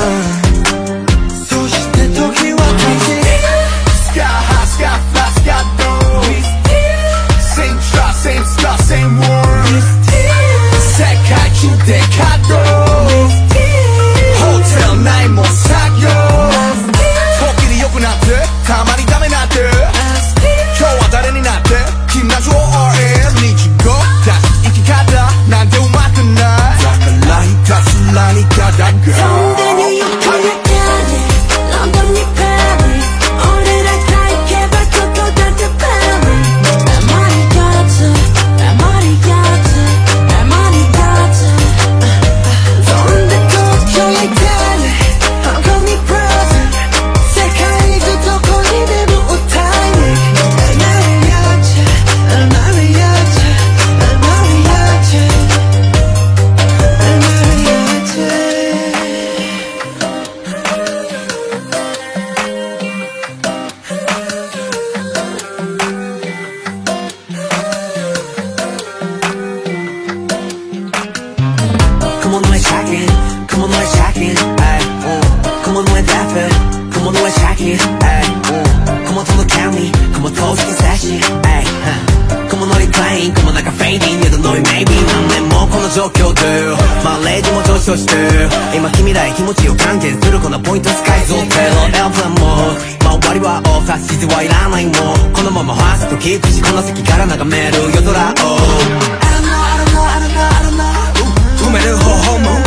そして時は経ちスカハスカフラスカドSame trust, same scar, same word 世界中で稼働ホテル内も作業時に良くなってたまにダメなって今日は誰になって君らと ORL 日語だし生き方なんてうまくないだからひたすらにただくそんでニューヨークにパリロンドンにパリ俺らが行けばここだってパリあまりがつあまりがつあまりがつそんで東京にパリ香港にブラジル世界中どこにでも歌いにマリアーチェマリアーチェマリアーチェマリアーチェCome on, let's check in. Come on, let's check in. Come on, let's laugh it. Come on, let's check in. Come on, to look at me. Come on, close the session. Come on, let's playing. Come on, like a fading. You don't know it, maybe. 何年もこの状況でまあレージも上昇して今君らへ気持ちを還元するこのポイントスカイゾーテロエアプランも周りはオフ指示はいらないもんこのままファーストキープしこの席から眺める夜空をI don't know 埋める方法も